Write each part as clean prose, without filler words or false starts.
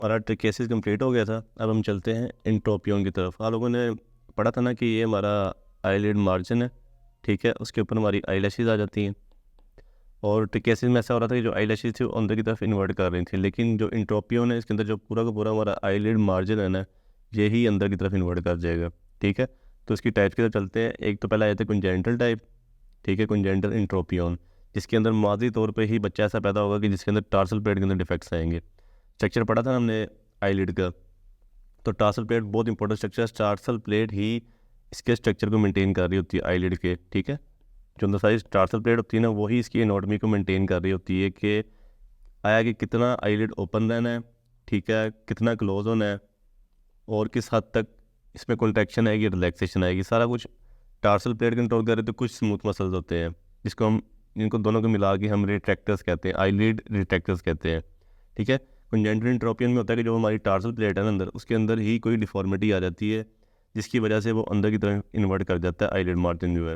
हमारा cases complete हो गया था। अब हम चलते हैं इंट्रोपियन की तरफ। आप लोगों ने पढ़ा था ना कि ये हमारा आईलिड मार्जिन है, ठीक है, उसके ऊपर हमारी आई लैशेज़ आ जाती हैं। और केसेस में ऐसा हो रहा था कि जो आई लैशेज़ थी वो अंदर की तरफ इन्वर्ट कर रही थी, लेकिन जो इंट्रोपियन है इसके अंदर जो पूरा का पूरा हमारा आईलिड मार्जिन है ना, यही अंदर की तरफ इन्वर्ट कर जाएगा, ठीक है। तो इसकी टाइप की तरफ चलते हैं। एक तो पहला आया था कंजेंटल टाइप, ठीक है, कंजेंटल इंट्रोपियन, जिसके अंदर मादी तौर पे ही बच्चा ऐसा पैदा होगा कि जिसके अंदर टार्सल प्लेट के अंदर डिफेक्ट्स आएंगे। स्ट्रक्चर पढ़ा था हमने आईलिड का, तो टार्सल प्लेट बहुत इंपॉर्टेंट स्ट्रक्चर है। टार्सल प्लेट ही इसके स्ट्रक्चर को मेंटेन कर रही होती है आईलिड के, ठीक है। जो अंदर सारी टार्सल प्लेट होती है ना, वही इसकी एनाटॉमी को मेंटेन कर रही होती है कि आया कि कितना आईलिड ओपन रहना है, ठीक है, कितना क्लोज होना है, और किस हद तक इसमें कॉन्ट्रैक्शन आएगी, रिलैक्सेशन आएगी, सारा कुछ टार्सल प्लेट कंट्रोल कर रहे। तो कुछ स्मूथ मसल्स होते हैं जिसको हम, इनको दोनों को मिला के हम रिट्रैक्टर्स कहते हैं, आईलिड रिट्रैक्टर्स कहते हैं, ठीक है। कंजेंटल इंट्रोपियन में होता है कि जो हमारी टार्सल प्लेट है ना अंदर, उसके अंदर ही कोई डिफॉर्मिटी आ जाती है जिसकी वजह से वो अंदर की तरफ इन्वर्ट कर जाता है आईलिड मार्जिन जो है।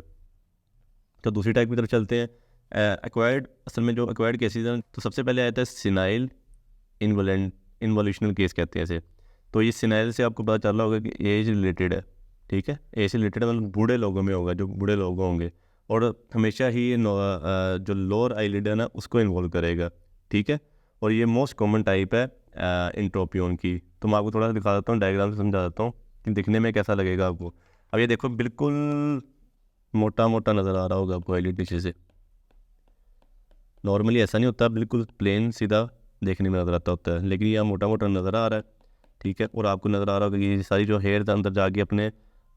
तो दूसरी टाइप की तरफ चलते हैं, एक्वायर्ड। असल में जो एक्वायर्ड केसेज हैं, तो सबसे पहले आता है सिनाइल इन्वोलेंट इन्वोल्यूशनल केस कहते हैं इसे। तो ये सिनाइल से आपको पता चल रहा होगा कि एज रिलेटेड है, ठीक है, एज से रिलेटेड मतलब बूढ़े लोगों में होगा, जो बूढ़े लोग होंगे, और हमेशा ही ये जो लोअर आईलिड है ना उसको इन्वॉल्व करेगा, ठीक है। और ये मोस्ट कॉमन टाइप है इंट्रोपियन की। तो मैं आपको थोड़ा सा दिखा देता हूँ, डायग्राम से समझा देता हूँ कि दिखने में कैसा लगेगा आपको। अब ये देखो, बिल्कुल मोटा मोटा नज़र आ रहा होगा आपको आईलिड पीछे से। नॉर्मली ऐसा नहीं होता, बिल्कुल प्लेन सीधा देखने में नज़र आता होता है, लेकिन यह मोटा मोटा नज़र आ रहा है, ठीक है। और आपको नज़र आ रहा होगा कि ये सारी जो हेयर अंदर जाके अपने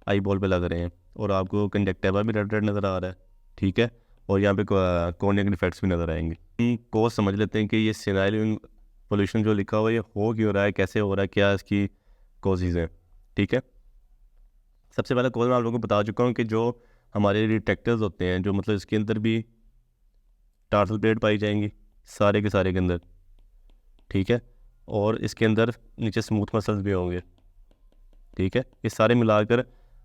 आई बॉल पे लग रहे हैं, और आपको कंजक्टिवा भी रेड रेड नज़र आ रहा है, ठीक है। और यहाँ पे कॉर्निया डिफेक्ट्स भी नज़र आएंगे। कोज समझ लेते हैं कि ये सिनाइल पोल्यूशन जो लिखा हुआ है ये हो क्यों रहा है, कैसे हो रहा है, क्या इसकी कोजेज हैं, ठीक है। सबसे पहले कोज मैं आप लोगों को बता चुका हूँ कि जो हमारे डिटेक्टर्स होते हैं, जो मतलब इसके अंदर भी टार्सल प्लेट पाई जाएंगी सारे के सारे के अंदर, ठीक है। और इसके अंदर नीचे स्मूथ मसल्स भी होंगे, ठीक है। ये सारे मिलाकर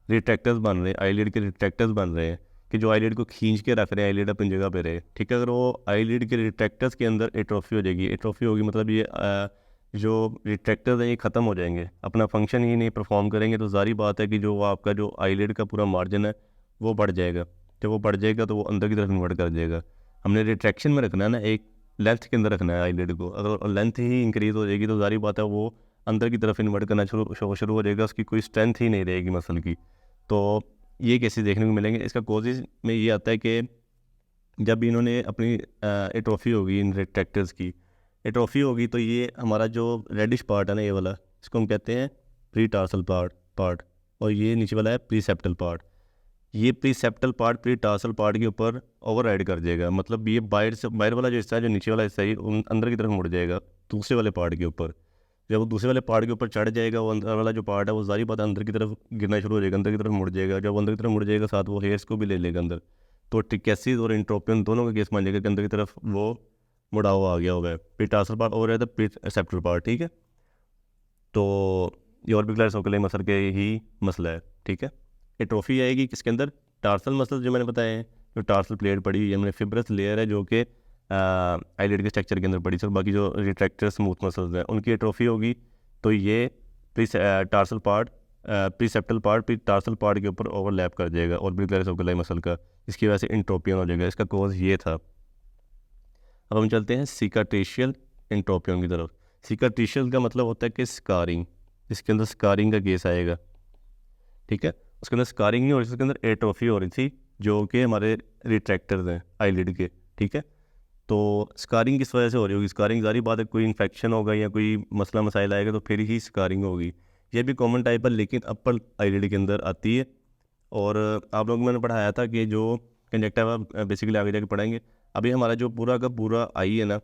रिट्रैक्टर्स बन रहे हैं, आईलिड के रिट्रैक्टर्स बन रहे हैं कि जो आईलिड को खींच के रख रहे हैं, आईलिड अपनी जगह पे रहे, ठीक है। अगर वो आईलिड के रिट्रैक्टर्स के अंदर एट्रोफी हो जाएगी, एट्रोफी होगी मतलब ये जो रिट्रैक्टर्स हैं ये ख़त्म हो जाएंगे, अपना फंक्शन ही नहीं परफॉर्म करेंगे, तो जारी बात है कि जो आपका जो आईलिड का पूरा मार्जिन है वो बढ़ जाएगा। जब वो बढ़ जाएगा तो वो अंदर की तरफ इन्वर्ट कर जाएगा। हमने रिट्रैक्शन में रखना है ना, एक लेंथ के अंदर रखना है आईलिड को। अगर लेंथ ही इंक्रीज हो जाएगी तो जारी बात है वो अंदर की तरफ इन्वर्ट करना शुरू हो जाएगा, उसकी कोई स्ट्रेंथ ही नहीं रहेगी मसल की। तो ये केसेस देखने को मिलेंगे। इसका कोजेज में ये आता है कि जब इन्होंने अपनी एट्रोफी होगी, इन रिट्रैक्टर्स की एट्रोफी होगी, तो ये हमारा जो रेडिश पार्ट है ना, ये वाला, इसको हम कहते हैं प्री टार्सल पार्ट, और ये नीचे वाला है प्रीसेप्टल पार्ट। ये प्रीसेप्टल पार्ट प्री टार्सल पार्ट के ऊपर ओवर राइड कर जाएगा, मतलब ये बाहर वाला जो हिस्सा है, जो नीचे वाला हिस्सा है, अंदर की तरफ मुड़ जाएगा दूसरे वाले पार्ट के ऊपर। जब वो दूसरे वाले पार्ट के ऊपर चढ़ जाएगा, वो अंदर वाला जो पार्ट है वो सारी बात अंदर की तरफ गिरना शुरू हो जाएगा, अंदर की तरफ मुड़ जाएगा। जब अंदर की तरफ मुड़ जाएगा साथ वो हेयर्स को भी ले लेगा अंदर। तो टिकेसिस और इंट्रोपियन दोनों का केस मान जाएगा कि अंदर की तरफ वो मुड़ा हुआ आ गया होगा, प्रीटार्सल पार्ट और रहता है प्रीसेप्टल पार्ट, ठीक है। तो ये ऑर्बिकुलर सर्कुलर मसल के ही मसला है, ठीक है। एट्रोफी आएगी किसके अंदर, टार्सल मसल जो मैंने बताया है, जो टार्सल प्लेट पड़ी हुई है, मैंने फिब्रस लेयर है जो कि आईलिड के स्ट्रक्चर के अंदर पड़ी है, बाकी जो रिट्रैक्टर स्मूथ मसल्स हैं उनकी एट्रोफी होगी। तो ये tarsal part preseptal part pre tarsal part के ऊपर ओवरलैप कर जाएगा ऑर्बिकुलर सर्कुलर मसल का, इसकी वजह से इंट्रोपियन हो जाएगा। इसका कोज ये था। अब हम चलते हैं सिकाट्रिशियल इंट्रोपियन की तरफ। सिकाट्रिशियल का मतलब होता है कि स्कारिंग, इसके अंदर स्कारिंग का केस आएगा, ठीक है। उसके अंदर स्कारिंग नहीं हो रही, उसके अंदर एट्रोफी हो रही थी जो कि हमारे रिट्रैक्टर्स हैं आईलिड के, ठीक है। तो स्कारिंग किस वजह से हो रही होगी, स्कारिंग जारी बात है कोई इन्फेक्शन होगा या कोई मसला मसाइल आएगा तो फिर ही स्कारिंग होगी। ये भी कॉमन टाइप है लेकिन अपर आईलिड के अंदर आती है। और आप लोग मैंने पढ़ाया था कि जो कंजक्टिवा बेसिकली आगे जाके पढ़ाएंगे। अभी हमारा जो पूरा का पूरा आई है ना,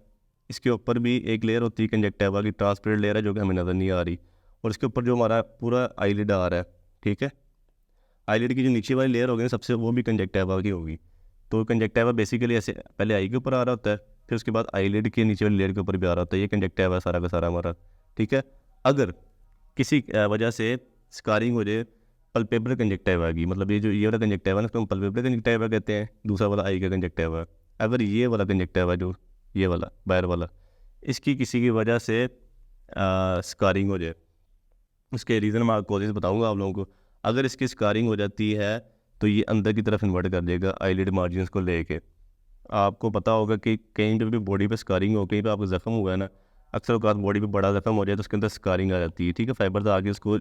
इसके ऊपर भी एक लेयर होती है कंजक्टिवा की, ट्रांसपेरेंट लेयर है जो कि हमें नज़र नहीं आ रही, और इसके ऊपर जो हमारा पूरा आईलिड आ रहा है, ठीक है। आईलिड की जो नीचे वाली लेयर होगी ना सबसे, वो भी कंजक्टिवा की होगी। तो कंजक्टिवा बेसिकली ऐसे पहले आई के ऊपर आ रहा होता है, फिर उसके बाद आईलिड के नीचे वाली लेयर के ऊपर भी आ रहा होता है। ये कंजक्टिवा सारा का सारा हमारा, ठीक है। अगर किसी वजह से स्कारिंग हो जाए पल्पेब्रल कंजक्टिवा की, मतलब ये वाला कंजक्टिवा ना, इसको हम पल्पेब्रल कंजक्टिवा कहते हैं, दूसरा वाला आई का कंजक्टिवा। अगर ये वाला कंजक्टिवा जो ये वाला बाहर वाला, इसकी किसी की वजह से स्कारिंग हो जाए। उसके रीज़न मैं कोशिश बताऊंगा आप लोगों को। अगर इसकी स्कारिंग हो जाती है तो ये अंदर की तरफ इन्वर्ट कर देगा आईलिड मार्जिन्स को लेके। आपको पता होगा कि कहीं पे भी बॉडी पे स्कारिंग हो, कहीं पे आपको ज़ख्म हुआ है ना, अक्सर औकात बॉडी पे बड़ा ज़ख्म हो जाए तो उसके अंदर स्कारिंग आ जाती है, ठीक है। फाइबर से आगे उसको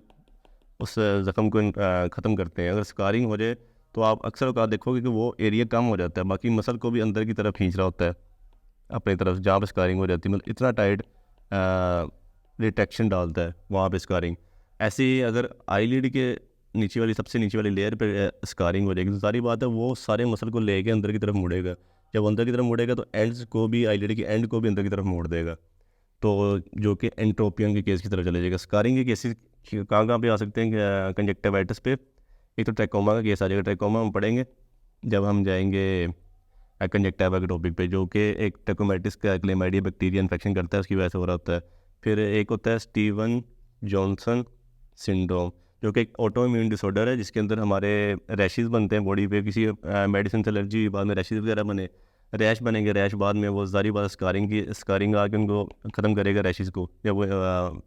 उस ज़ख्म को ख़त्म करते हैं। अगर स्कारिंग हो जाए तो आप अक्सर औकात देखोगे कि वो एरिया कम हो जाता है, बाकी मसल को भी अंदर की तरफ खींच रहा होता है अपनी तरफ, जहाँ पे स्कारिंग हो जाती है, मतलब इतना टाइट रिटेक्शन डालता है वहाँ पे स्कारिंग। ऐसे ही अगर आईलिड के नीचे वाली, सबसे नीचे वाली लेयर पे स्कारिंग हो जाएगी तो सारी बात है वो सारे मसल को लेके अंदर की तरफ मुड़ेगा। जब अंदर की तरफ मुड़ेगा तो एंड्स को भी, आईलिड के एंड को भी अंदर की तरफ मोड़ देगा, तो जो कि एंट्रोपियन के केस की तरफ चले जाएगा। स्कारिंग के केसेस कहाँ कहाँ पे आ सकते हैं कंजक्टिवाइटिस पे? एक तो ट्रैकोमा का केस आ जाएगा, ट्रैकोमा हम पढ़ेंगे जब हम जाएंगे कंजक्टिवा के टॉपिक पे, जो कि एक ट्रैकोमाइटिस का क्लेमाइडिया बैक्टीरिया इन्फेक्शन करता है, उसकी वजह से हो रहा होता है। फिर एक होता है स्टीवन जॉनसन सिंड्रोम, जो कि एक ऑटो इम्यून डिसऑर्डर है जिसके अंदर हमारे रैशेज़ बनते हैं बॉडी पे, किसी मेडिसिन से एलर्जी हुई, बाद में रैशेज़ वगैरह बने, रैश बनेंगे, रैश बाद में वो सारी बात स्कारिंग आके उनको ख़त्म करेगा रैशेज़ को, जब वो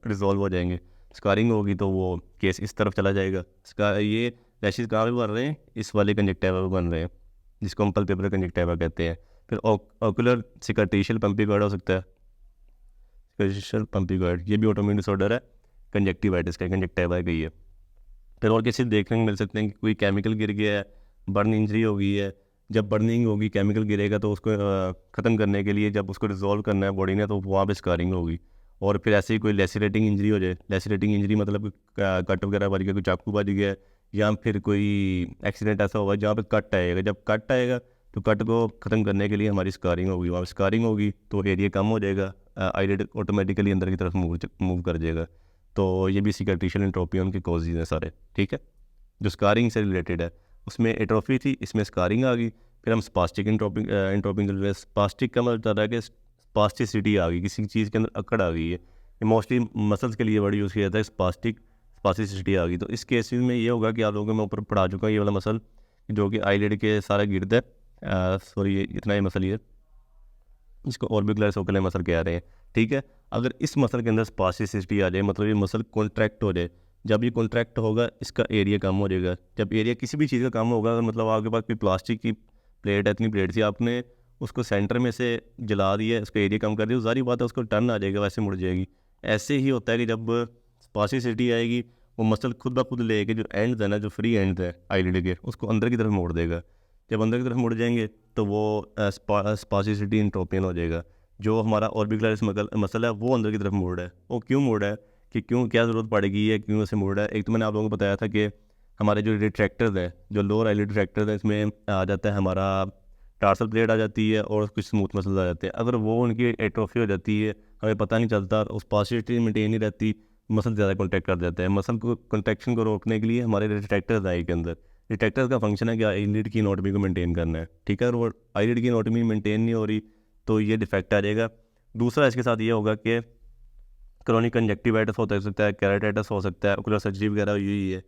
रिजॉल्व हो जाएंगे। स्कारिंग होगी तो वो केस इस तरफ चला जाएगा। ये रैशेज़ कहाँ पे बन रहे हैं? इस वाले कंजक्टिवा पे बन रहे हैं, जिसको हम पल्पेब्रल कंजक्टिवा कहते हैं। फिर ओकुलर सिकाट्रिशियल पंपिगॉइड हो सकता है, सिकाट्रिशियल पंपिगॉइड, ये भी ऑटोइम्यून डिसऑर्डर है कंजक्टिवाइटिस का, कंजक्टिवा का ही है। फिर और किसी देखने को मिल सकते हैं कि कोई केमिकल गिर गया है, बर्न इंजरी हो गई है। जब बर्निंग होगी, केमिकल गिरेगा तो उसको ख़त्म करने के लिए जब उसको रिजॉल्व करना है बॉडी ने, तो वहाँ पे स्कारिंग होगी। और फिर ऐसे ही कोई लेसिरेटिंग इंजरी हो जाए, लेसिरेटिंग इंजरी मतलब कट वगैरह बज गया, कोई चाकू बज गया, या फिर कोई एक्सीडेंट ऐसा होगा जहाँ पे कट आएगा, जब कट आएगा तो कट को ख़त्म करने के लिए हमारी स्कारिंग होगी। वहाँ स्कारिंग होगी तो एरिया कम हो जाएगा, आईलिड ऑटोमेटिकली अंदर की तरफ मूव कर जाएगा। तो ये भी सिकाट्रिशियल एंट्रोपियन के कॉजेज हैं सारे, ठीक है, जो स्कारिंग से रिलेटेड है। उसमें एट्रोफी थी, इसमें स्कारिंग आ गई। फिर हम स्पास्टिक एंट्रोपिंग चल रहे हैं। स्पास्टिक का मतलब है कि स्पास्टिसिटी आ गई, किसी चीज़ के अंदर अकड़ आ गई है। ये मोस्टली मसल्स के लिए वर्ड यूज़ किया जाता है, स्पास्टिसिटी आ गई। तो इस केस में ये होगा कि आप लोगों को मैं ऊपर पढ़ा चुका हूँ ये वाला मसल, जो कि आईलिड के सारा गिरद है, सॉरी ये इतना ही मसल, ये इसको ऑर्बिकुलर सोकुलर मसल कह रहे हैं, ठीक है। अगर इस मसल के अंदर स्पास्टिसिटी आ जाए, मतलब ये मसल कॉन्ट्रैक्ट हो जाए, जब ये कॉन्ट्रैक्ट होगा इसका एरिया कम हो जाएगा। जब एरिया किसी भी चीज़ का कम होगा, अगर मतलब आपके पास कोई प्लास्टिक की प्लेट है, इतनी प्लेट थी, आपने उसको सेंटर में से जला दिया, उसका एरिया कम कर दिया, तो सारी बात है उसको टर्न आ जाएगा, वैसे मुड़ जाएगी। ऐसे ही होता है कि जब स्पास्टिसिटी आएगी वो मसल खुद ब खुद लेके जो एंड है ना, जो फ्री एंड है आईलिड के, उसको अंदर की तरफ मोड़ देगा। जब अंदर की तरफ मुड़ जाएंगे तो वो स्पास्टिसिटी एंट्रोपियन हो जाएगा। जो हमारा ऑर्बिकुलर मसल है वो अंदर की तरफ मुड़ रहा है। वो क्यों मुड़ रहा है, कि क्यों, क्या ज़रूरत पड़ेगी है, क्यों ऐसे मुड़ रहा है? एक तो मैंने आप लोगों को बताया था कि हमारे जो रिट्रैक्टर्स हैं, जो लोअर आईलिड रिट्रैक्टर्स हैं, इसमें आ जाता है हमारा टार्सल प्लेट आ जाती है और कुछ स्मूथ मसल्स आ जाते हैं। अगर वो उनकी एट्रोफी हो जाती है, हमें पता नहीं चलता, उस स्पास्टिसिटी मेंटेन नहीं रहती, मसल ज़्यादा कॉन्ट्रैक्ट कर देते हैं। मसल को कॉन्ट्रैक्शन को रोकने के लिए हमारे रिट्रैक्टर्स आए के अंदर, रिट्रैक्टर्स का फंक्शन है कि आईलिड की एनाटॉमी को मेंटेन करना है, ठीक है। और वो आईलिड की एनाटॉमी मेंटेन नहीं हो रही तो ये डिफेक्ट आ जाएगा। दूसरा इसके साथ ये होगा कि क्रोनिक कंजक्टिवाइटिस हो सकता है, केराटिटिस हो सकता है, ओकुलर सर्जरी वगैरह हुई हुई है,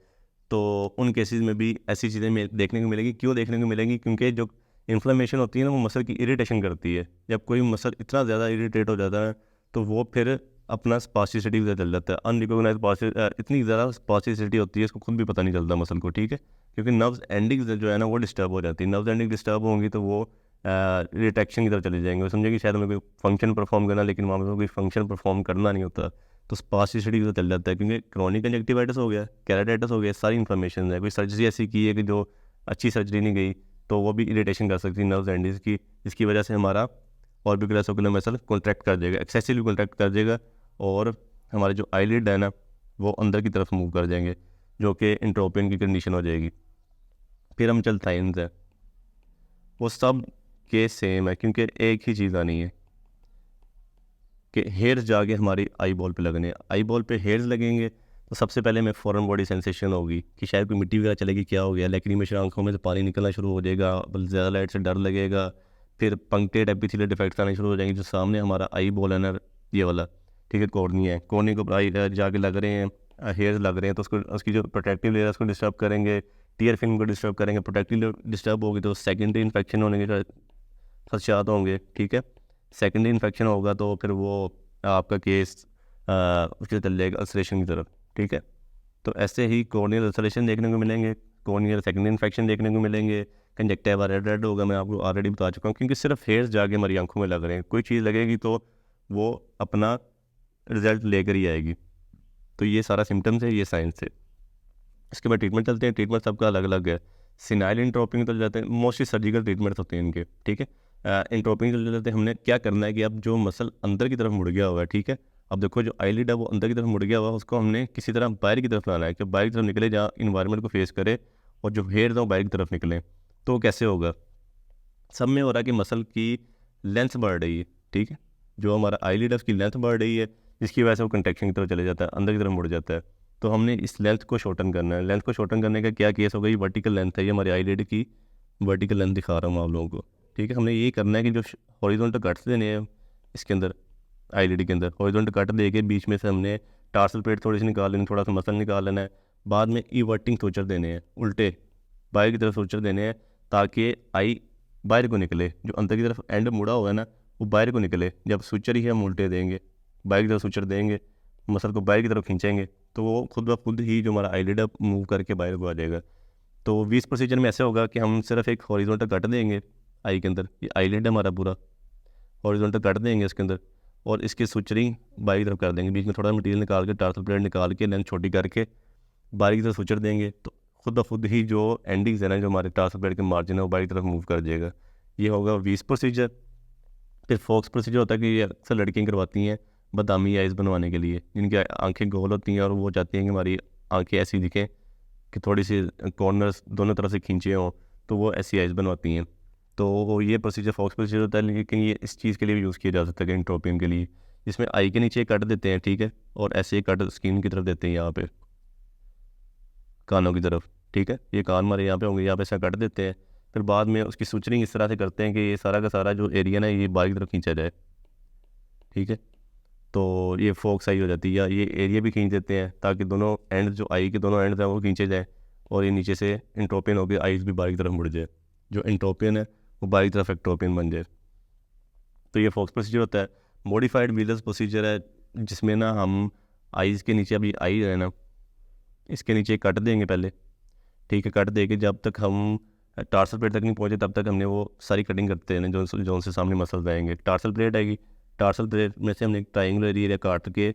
तो उन केसेस में भी ऐसी चीज़ें देखने को मिलेगी। क्यों देखने को मिलेंगी? क्योंकि जो इन्फ्लेमेशन होती है ना, वो मसल की इरिटेशन करती है। जब कोई मसल इतना ज़्यादा इरिटेट हो जाता है तो वो फिर अपना स्पास्टिसिटी भी चल जाता है, अनरिकॉग्नाइज इतनी ज़्यादा स्पास्टिसिटी होती है, इसको खुद भी पता नहीं चलता मसल को, ठीक है। क्योंकि नर्व्स एंडिंग जो है ना वो डिस्टर्ब हो जाती है। नर्व्स एंडिंग डिस्टर्ब होंगी तो वो रिटेक्शन की तरफ चले जाएंगे। वो समझे कि शायद हमें कोई फंक्शन परफॉर्म करना, लेकिन वहाँ पर कोई फंक्शन परफॉर्म करना नहीं होता, तो स्पास्टिसिटी की तरफ चल जाता है। क्योंकि क्रोनिक कंजक्टिवाइटिस हो गया, केराटिटिस हो गया, सारी इन्फॉर्मेशन है। कोई सर्जरी ऐसी की है कि जो अच्छी सर्जरी नहीं गई, तो वो भी इरिटेशन कर सकती है नर्व्स एंडिंग्स की, जिसकी वजह से हमारा ऑर्बिकुलर सर्कुलर मसल कॉन्ट्रैक्ट कर देगा, एक्सेसिवली कॉन्ट्रैक्ट कर देगा, और हमारे जो आईलिड है ना वो अंदर की तरफ मूव कर जाएंगे, जो कि एंट्रोपियन की कंडीशन हो जाएगी। फिर हम चल साइंस है, वो सब केस सेम है, क्योंकि एक ही चीज़ आनी है कि हेयर्स जाके हमारी आई बॉल पे लगने। आई बॉल पे हेयर्स लगेंगे तो सबसे पहले हमें फ़ौरन बॉडी सेंसेशन होगी कि शायद कोई मिट्टी वगैरह चलेगी, क्या हो गया, लैक्रिमेशन, आंखों में से पानी निकलना शुरू हो जाएगा, ज़्यादा लाइट से डर लगेगा। फिर पंक्टेड एपिथेलियल डिफेक्ट्स आने शुरू हो जाएंगे, जो सामने हमारा आई बॉल है ना, ये वाला, ठीक है, कॉर्निया है, कॉर्निया को आई जाके लग रहे हैं, हेयर्स लग रहे हैं, तो उसको, उसकी जो प्रोटेक्टिव लेयर उसको डिस्टर्ब करेंगे, टीयर फिल्म को डिस्टर्ब करेंगे। प्रोटेक्टिव लेयर डिस्टर्ब होगी तो सेकेंडरी इन्फेक्शन होने के खदशात होंगे, ठीक है। सेकेंडरी इन्फेक्शन होगा तो फिर वो आपका केस उसके चल जाएगा अल्सरेशन की तरफ, ठीक है। तो ऐसे ही कॉर्नियल अल्सरेशन देखने को मिलेंगे, कॉर्नियल सेकेंडरी इन्फेक्शन देखने को मिलेंगे, कंजक्टिवा रेड होगा, मैं आपको ऑलरेडी बता चुका हूँ, क्योंकि सिर्फ हेयर्स जाके हमारी आंखों में लग रहे हैं। कोई चीज़ लगेगी तो वो अपना रिजल्ट लेकर ही आएगी। तो ये सारा सिम्टम्स है, ये साइंस है। इसके बाद ट्रीटमेंट चलते हैं। ट्रीटमेंट सबका अलग अलग है। सिनाइल इंट्रोपिंग चल जाते हैं, मोस्टली सर्जिकल ट्रीटमेंट्स होते हैं इनके, ठीक है। इंट्रोपिंग चल जाते हैं। हमने क्या करना है कि अब जो मसल अंदर की तरफ मुड़ गया हुआ है, ठीक है, अब देखो जो आईलिड है वो अंदर की तरफ मुड़ गया हुआ है, उसको हमने किसी तरह बाहर की तरफ लाना है कि बाहर की तरफ निकले, जहाँ इन्वायरमेंट को फेस करे, और जो हेयर है वो बाहर की तरफ निकले। तो कैसे होगा? सब में हो रहा है कि मसल की लेंथ बढ़ रही है, ठीक है। जो हमारा आईलिड है उसकी लेंथ बढ़ रही है, जिसकी वजह से वो कंट्रैक्शन की तरफ चले जाता है, अंदर की तरफ मुड़ जाता है। तो हमने इस लेंथ को शॉर्टन करना है। लेंथ को शॉर्टन करने का क्या केस होगा? ये वर्टिकल लेंथ है, ये हमारी आईलिड की वर्टिकल लेंथ दिखा रहा हूँ आप लोगों को, ठीक है। हमने ये करना है कि जो हॉरिजॉन्टल कट्स देने हैं इसके अंदर, आईलिड के अंदर हॉरिजॉन्टल कट दे के बीच में से हमने टार्सल प्लेट थोड़ी सी निकाल लेनी, थोड़ा सा मसल निकाल लेना है। बाद में इवर्टिंग सूचर देने हैं, उल्टे बाहर की तरफ सूचर देने हैं, ताकि आई बाहर को निकले। जो अंदर की तरफ एंड मुड़ा हुआ है ना, वो बाहर को निकले। जब सूचर ही हम उल्टे देंगे, बाहर की तरफ सूचर देंगे, मसल को बाहर की तरफ खींचेंगे, तो वो खुद ब खुद ही जो हमारा आईलिड है मूव करके बाहर को आ जाएगा। तो 20 प्रोसीजर में ऐसे होगा कि हम सिर्फ एक हॉरिजॉन्टल कट देंगे आई के अंदर, ये आईलिड है हमारा पूरा, हॉरिजॉन्टल कट देंगे इसके अंदर, और इसकी सुचरिंग बाहर की तरफ कर देंगे। बीच में थोड़ा मटेरियल निकाल के, टार्सल प्लेट निकाल के, लेंथ छोटी करके बाहर की तरफ सुचर देंगे, तो खुद ब खुद ही जो एंडिंग्स है ना, जो हमारे टार्सल प्लेट के मार्जिन है, वो बाहर की तरफ मूव कर जाएगा। ये होगा 20 प्रोसीजर। फिर फोक्स प्रोसीजर होता है कि ये अक्सर लड़कियाँ करवाती हैं बादामी आइज़ बनवाने के लिए, जिनकी आंखें गोल होती हैं और वो चाहती हैं कि हमारी आंखें ऐसी दिखें कि थोड़ी सी कॉर्नर्स दोनों तरफ से खींचे हों, तो वो ऐसी आइज़ बनवाती हैं। तो ये प्रोसीजर फॉक्स प्रोसीजर होता है, लेकिन ये इस चीज़ के लिए भी यूज़ किया जा सकता है, इंट्रोपियम के लिए, जिसमें आई के नीचे कट देते हैं, ठीक है, और ऐसे कट स्किन की तरफ देते हैं, यहाँ पे कानों की तरफ, ठीक है। ये कान हमारे यहाँ पे होंगे, यहाँ पे ऐसा कट देते हैं। फिर बाद में उसकी सुचरिंग इस तरह से करते हैं कि ये सारा का सारा जो एरिया ना, ये बाहर की तरफ खींचा जाए, ठीक है। तो ये फोक्स आई हो जाती है, या ये एरिया भी खींच देते हैं ताकि दोनों एंड, जो आई के दोनों एंड हैं वो खींचे जाए, और ये नीचे से इंट्रोपियन होकर आईज भी बाहर की तरफ मुड़ जाए, जो इंट्रोपियन है वो बाहर की तरफ एक्ट्रोपियन बन जाए। तो ये फोक्स प्रोसीजर होता है। मॉडिफाइड व्हीलर्स प्रोसीजर है, जिसमें ना हम आईज़ के नीचे, अभी आई है ना, इसके नीचे कट देंगे पहले, ठीक है। कट दे के जब तक हम टार्सल प्लेट तक नहीं पहुँचे, तब तक हमने वो सारी कटिंग करते हैं जो उनसे सामने मसल्स आएंगे। टार्सल प्लेट आएगी, टार्सल प्लेट में से हमने एक ट्राइंगुलर एरिया काट के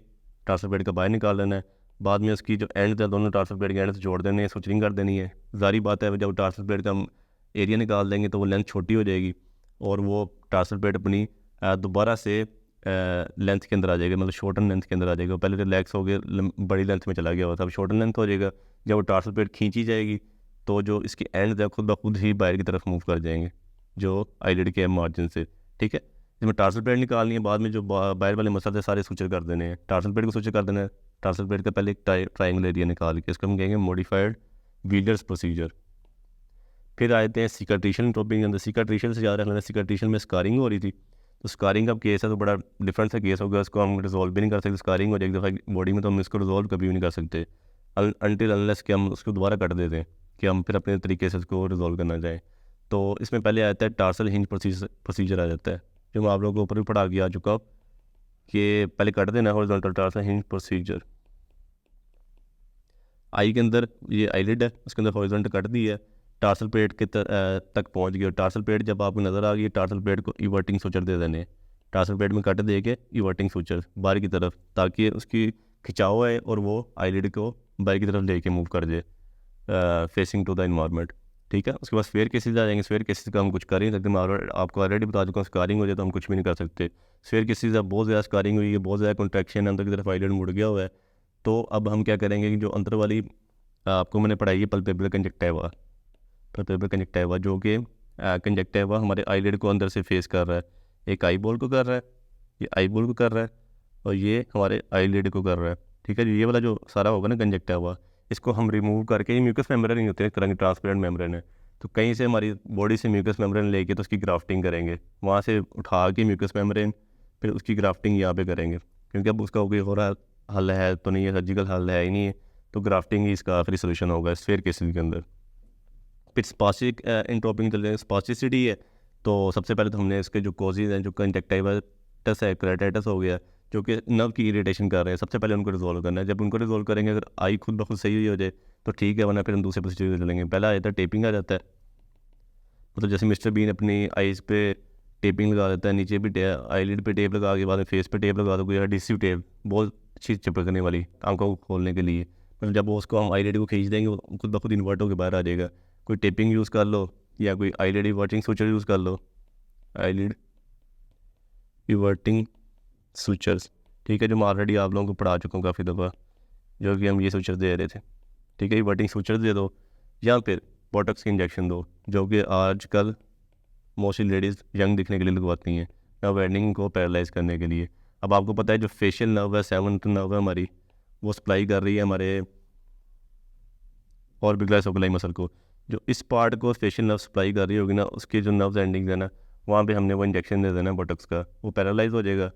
टार्सल प्लेट का बाहर निकाल लेना है। बाद में उसकी जो एंड है, दोनों टार्सल प्लेट के एंड से जोड़ देने हैं, सुचरिंग कर देनी है। जारी बात है, जब टार्सल प्लेट का हम एरिया निकाल देंगे तो वो लेंथ छोटी हो जाएगी, और वो टार्सल प्लेट अपनी दोबारा से लेंथ के अंदर आ जाएगा, मतलब शॉर्टन लेंथ के अंदर आ जाएगा। पहले रिलैक्स हो गया, बड़ी लेंथ में चला गया हुआ था, अब शॉर्टन लेंथ हो जाएगा। जब वो टार्सल प्लेट खींची जाएगी, तो जो इसकी एंड है खुद ब खुद ही बाहर की तरफ मूव कर जाएंगे, जो आईलिड के मार्जिन से, ठीक है। जिसमें टार्सल प्लेट निकालनी है, बाद में जो बाहर वाले मसल है सारे सूचर कर देने हैं। टार्सल प्लेट को सूचर कर देना है, टार्सल प्लेट का पहले एक ट्राइंगल एरिया निकाल के, इसको हम कहेंगे मॉडिफाइड व्हीलर्स प्रोसीजर। फिर आते हैं सिकाट्रिशियल इंट्रोपिंग के अंदर। सिकाट्रिशियल से ज़्यादा रखना, सिकाट्रिशियल में स्कारिंग हो रही थी, तो स्कारिंग का केस है तो बड़ा डिफरेंट सा केस होगा, उसको हम रिजॉल्व भी नहीं कर सकते। स्कारिंग हो जाए एक दफ़ा बॉडी में, तो हम इसको रिजॉल्व कभी भी नहीं कर सकते अनटिल अनलेस कि हम उसको दोबारा कट देते हैं, कि हम फिर अपने तरीके से उसको रिजॉल्व करना चाहें। तो इसमें पहले आता है टार्सल हिंज प्रोसीजर आ जाता है, जो मैं आप लोगों को ऊपर भी पढ़ा के आ चुका हूँ, कि पहले कट देना है हॉरिजॉन्टल टार्सल हिंज प्रोसीजर। आई के अंदर ये आईलिड है, उसके अंदर हॉरिजॉन्टल कट दी है, टार्सल प्लेट के तक पहुंच गई। और टार्सल प्लेट जब आपको नज़र आ गई, टार्सल प्लेट को इवर्टिंग सूचर दे देने, टार्सल प्लेट में कट दे के इवर्टिंग सूचर बाहर की तरफ, ताकि उसकी खिंचाव है और वो आईलिड को बाहर की तरफ लेके मूव कर जाए, फेसिंग टू द इन्वायरमेंट, ठीक है। उसके बाद स्फेयर केसेस आ जाएंगे। स्फेयर केसेस का हम कुछ कर ही नहीं सकते, मैं आपको ऑलरेडी बता चुका हूँ, स्कारिंग हो जाए तो हम कुछ भी नहीं कर सकते। स्फेयर केसेस अब बहुत ज़्यादा स्कारिंग हुई है, बहुत ज़्यादा कॉन्ट्रैक्शन है, अंदर की तरफ आईलिड मुड़ गया हुआ है। तो अब हम क्या करेंगे कि जो अंदर वाली आपको मैंने पढ़ाई है पल्पेबुलर कंजक्टिवा, पल्पेबुलर कंजक्टिवा, जो कि कंजक्टिवा हमारे आईलिड को अंदर से फेस कर रहा है, एक आई बॉल को कर रहा है, ये आई बॉल को कर रहा है, और ये हमारे आईलिड को कर रहा है, ठीक है। ये वाला जो सारा होगा ना कंजक्टिवा, इसको हम रिमूव करके, ये म्यूकस मेम्ब्रेन नहीं होते, एक तरह की ट्रांसपेरेंट मेम्ब्रेन है, तो कहीं से हमारी बॉडी से म्यूकस मेम्ब्रेन लेके तो उसकी ग्राफ्टिंग करेंगे, वहाँ से उठा के म्यूकस मेम्ब्रेन, फिर उसकी ग्राफ्टिंग यहाँ पे करेंगे, क्योंकि अब उसका कोई और हल है तो नहीं है, सर्जिकल हल है ही नहीं है, तो ग्राफ्टिंग ही इसका आखिरी सोल्यूशन होगा स्फेयर केसेस के अंदर। फिर स्पास्टिक इंट्रोपिंग चल रहे हैं, स्पास्टिसिटी है। तो सबसे पहले तो हमने इसके जो कॉजेज हैं, जो कंजक्टिवाइटिस है, केराटिटिस हो गया, जो कि नर्व की इरिटेशन कर रहे हैं, सबसे पहले उनको रिजॉल्व करना है। जब उनको रिजॉल्व करेंगे, अगर आई खुद ब खुद सही हो जाए तो ठीक है, वरना फिर हम दूसरे प्रोसीजर चलेंगे। पहला आ जाता है टेपिंग आ जाता है, मतलब जैसे मिस्टर बीन अपनी आइज़ पे टेपिंग लगा देता है, नीचे भी आईलिड पे टेप लगा के बाद में फेस पे टेप लगा दो, कोई एडहेसिव टेप बहुत अच्छी चिपकने वाली आंखों को खोलने के लिए। मतलब जब वो उसको हम आईलिड को खींच देंगे, वो खुद ब खुद इन्वर्ट होकर बाहर आ जाएगा। कोई टेपिंग यूज़ कर लो या कोई आईलिड इवर्टिंग सूचर यूज़ कर लो, आईलिड इवर्टिंग सूचर्स, ठीक है, जो मैं ऑलरेडी आप लोगों को पढ़ा चुका हूँ काफ़ी दफ़ा, जो कि हम ये सूचर दे रहे थे। ठीक है, इवर्टिंग सूचर दे दो या फिर बोटॉक्स की इंजेक्शन दो, जो कि आजकल मोस्टली लेडीज़ यंग दिखने के लिए लगवाती हैं या वेडिंग को पैरालाइज करने के लिए। अब आपको पता है जो फेशियल नर्व है, सेवंथ नर्व है हमारी, वो सप्लाई कर रही है हमारे ऑर्बिकुलर सोकुलाई मसल को। जो इस पार्ट को फेशियल नर्व सप्लाई कर रही होगी ना, उसके जो नर्व एंडिंग है ना, वहाँ पे हमने वो इंजेक्शन दे देना बोटॉक्स का, वो पैरालाइज हो जाएगा।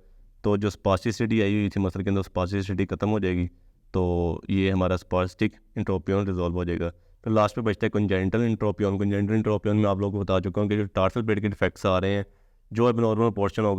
तो जो स्पास्टिसिटी आई हुई थी मसल के अंदर, स्पास्टिसिटी खत्म हो जाएगी, तो ये हमारा स्पास्टिक इंट्रोपियन रिजॉल्व हो जाएगा। फिर लास्ट पे बचता है कंजेनिटल इंट्रोपियन। कंजेनिटल इंट्रोपियन में आप लोगों को बता चुका हूँ कि जो टार्सल पेट के डिफेक्ट्स आ रहे हैं, जो अब नॉर्मल पोर्शन होगा